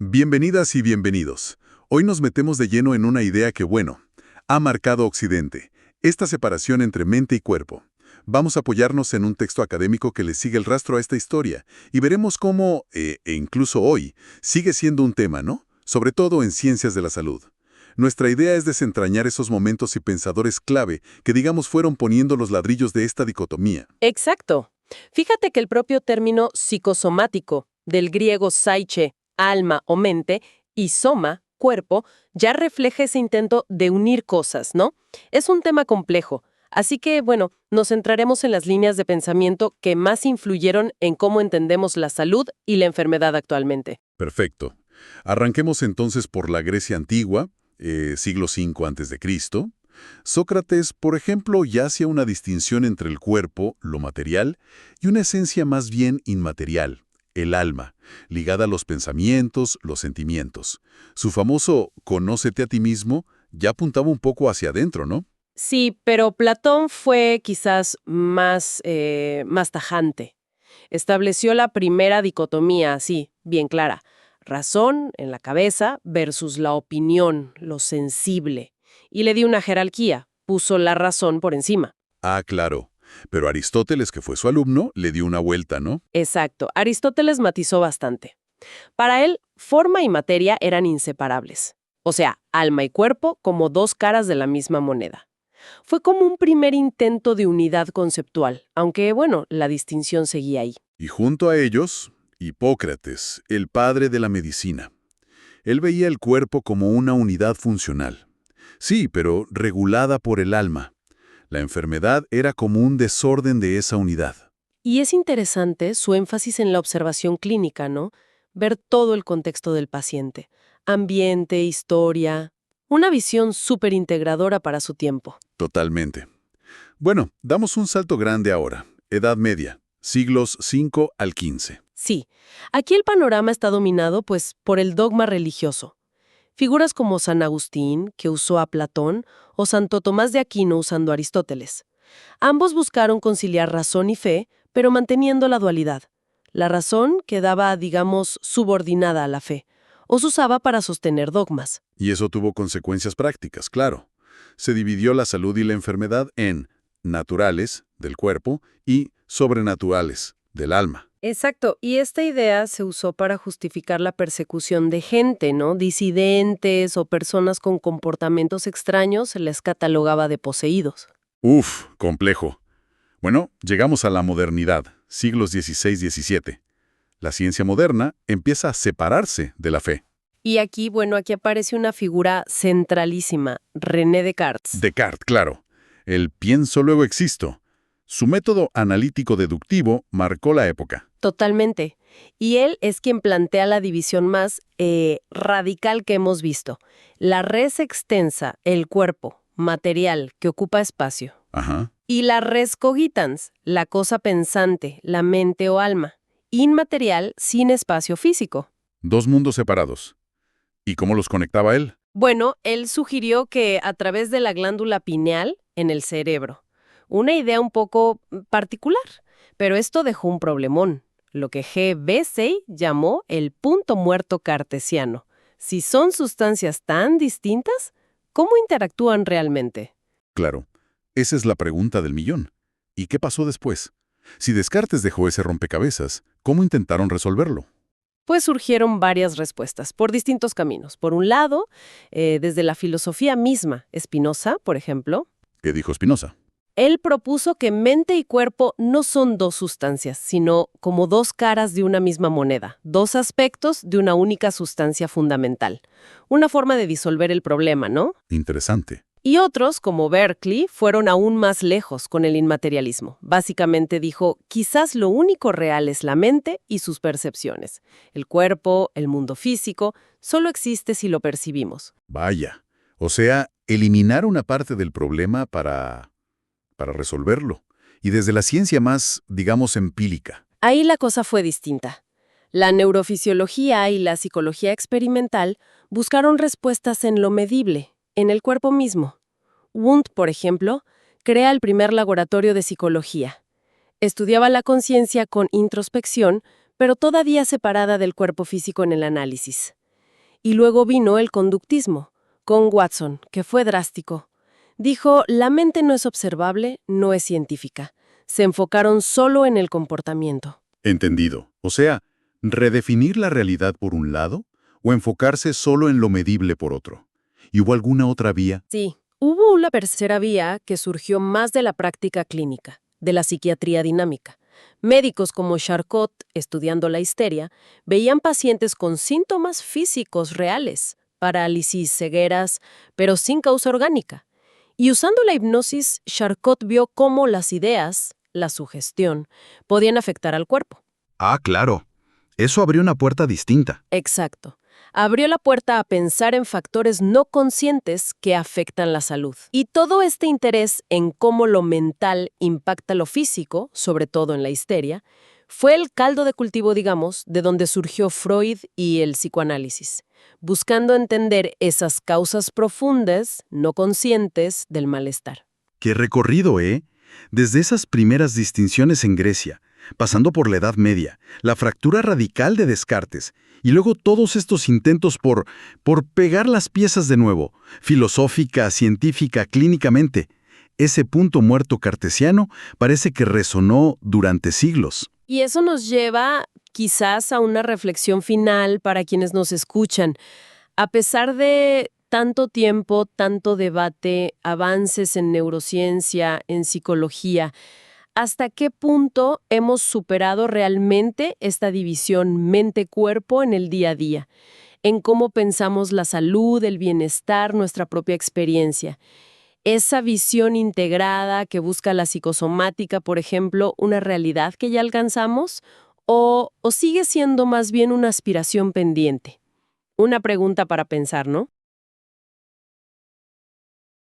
Bienvenidas y bienvenidos. Hoy nos metemos de lleno en una idea que, bueno, ha marcado Occidente, esta separación entre mente y cuerpo. Vamos a apoyarnos en un texto académico que le sigue el rastro a esta historia y veremos cómo, incluso hoy, sigue siendo un tema, ¿no? Sobre todo en ciencias de la salud. Nuestra idea es desentrañar esos momentos y pensadores clave que, digamos, fueron poniendo los ladrillos de esta dicotomía. Exacto. Fíjate que el propio término psicosomático, del griego psyche, alma o mente, y soma, cuerpo, ya refleja ese intento de unir cosas, ¿no? Es un tema complejo, así que, bueno, nos centraremos en las líneas de pensamiento que más influyeron en cómo entendemos la salud y la enfermedad actualmente. Perfecto. Arranquemos entonces por la Grecia antigua, siglo V a.C. Sócrates, por ejemplo, ya hacía una distinción entre el cuerpo, lo material, y una esencia más bien inmaterial, el alma, ligada a los pensamientos, los sentimientos. Su famoso «conócete a ti mismo» ya apuntaba un poco hacia adentro, ¿no? Sí, pero Platón fue quizás más tajante. Estableció la primera dicotomía así, bien clara. Razón en la cabeza versus la opinión, lo sensible. Y le dio una jerarquía, puso la razón por encima. Ah, claro. Pero Aristóteles, que fue su alumno, le dio una vuelta, ¿no? Exacto, Aristóteles matizó bastante. Para él, forma y materia eran inseparables. O sea, alma y cuerpo como dos caras de la misma moneda. Fue como un primer intento de unidad conceptual, aunque, bueno, la distinción seguía ahí. Y junto a ellos, Hipócrates, el padre de la medicina. Él veía el cuerpo como una unidad funcional. Sí, pero regulada por el alma. La enfermedad era como un desorden de esa unidad. Y es interesante su énfasis en la observación clínica, ¿no? Ver todo el contexto del paciente. Ambiente, historia. Una visión súper integradora para su tiempo. Totalmente. Bueno, damos un salto grande ahora. Edad Media, siglos V al XV. Sí, aquí el panorama está dominado, pues, por el dogma religioso. Figuras como San Agustín, que usó a Platón, o Santo Tomás de Aquino usando a Aristóteles. Ambos buscaron conciliar razón y fe, pero manteniendo la dualidad. La razón quedaba, digamos, subordinada a la fe, o se usaba para sostener dogmas. Y eso tuvo consecuencias prácticas, claro. Se dividió la salud y la enfermedad en naturales, del cuerpo, y sobrenaturales, del alma. Exacto, y esta idea se usó para justificar la persecución de gente, ¿no? Disidentes o personas con comportamientos extraños se les catalogaba de poseídos. Uf, complejo. Bueno, llegamos a la modernidad, siglos XVI-XVII. La ciencia moderna empieza a separarse de la fe. Y aquí, bueno, aquí aparece una figura centralísima, René Descartes. Descartes, claro. El pienso luego existo. Su método analítico-deductivo marcó la época. Totalmente. Y él es quien plantea la división más radical que hemos visto. La res extensa, el cuerpo, material, que ocupa espacio. Ajá. Y la res cogitans, la cosa pensante, la mente o alma. Inmaterial, sin espacio físico. Dos mundos separados. ¿Y cómo los conectaba él? Bueno, él sugirió que a través de la glándula pineal en el cerebro. Una idea un poco particular, pero esto dejó un problemón, lo que G. Vesey llamó el punto muerto cartesiano. Si son sustancias tan distintas, ¿cómo interactúan realmente? Claro. Esa es la pregunta del millón. ¿Y qué pasó después? Si Descartes dejó ese rompecabezas, ¿cómo intentaron resolverlo? Pues surgieron varias respuestas, por distintos caminos. Por un lado, desde la filosofía misma, Spinoza, por ejemplo, ¿Qué dijo Spinoza? él propuso que mente y cuerpo no son dos sustancias, sino como dos caras de una misma moneda, dos aspectos de una única sustancia fundamental. Una forma de disolver el problema, ¿no? Interesante. Y otros, como Berkeley, fueron aún más lejos con el inmaterialismo. Básicamente dijo, quizás lo único real es la mente y sus percepciones. El cuerpo, el mundo físico, solo existe si lo percibimos. Vaya. O sea, eliminar una parte del problema para resolverlo. Y desde la ciencia más, digamos, empírica. Ahí la cosa fue distinta. La neurofisiología y la psicología experimental buscaron respuestas en lo medible, en el cuerpo mismo. Wundt, por ejemplo, crea el primer laboratorio de psicología. Estudiaba la conciencia con introspección, pero todavía separada del cuerpo físico en el análisis. Y luego vino el conductismo, con Watson, que fue drástico. Dijo, la mente no es observable, no es científica. Se enfocaron solo en el comportamiento. Entendido. O sea, redefinir la realidad por un lado o enfocarse solo en lo medible por otro. ¿Y hubo alguna otra vía? Sí, hubo una tercera vía que surgió más de la práctica clínica, de la psiquiatría dinámica. Médicos como Charcot, estudiando la histeria, veían pacientes con síntomas físicos reales, parálisis, cegueras, pero sin causa orgánica. Y usando la hipnosis, Charcot vio cómo las ideas, la sugestión, podían afectar al cuerpo. Ah, claro. Eso abrió una puerta distinta. Exacto. Abrió la puerta a pensar en factores no conscientes que afectan la salud. Y todo este interés en cómo lo mental impacta lo físico, sobre todo en la histeria, fue el caldo de cultivo, digamos, de donde surgió Freud y el psicoanálisis, buscando entender esas causas profundas, no conscientes, del malestar. ¡Qué recorrido, eh! Desde esas primeras distinciones en Grecia, pasando por la Edad Media, la fractura radical de Descartes, y luego todos estos intentos por pegar las piezas de nuevo, filosófica, científica, clínicamente. Ese punto muerto cartesiano parece que resonó durante siglos. Y eso nos lleva quizás a una reflexión final para quienes nos escuchan. A pesar de tanto tiempo, tanto debate, avances en neurociencia, en psicología, ¿hasta qué punto hemos superado realmente esta división mente-cuerpo en el día a día? En cómo pensamos la salud, el bienestar, nuestra propia experiencia. ¿Esa visión integrada que busca la psicosomática, por ejemplo, una realidad que ya alcanzamos? ¿O sigue siendo más bien una aspiración pendiente? Una pregunta para pensar, ¿no?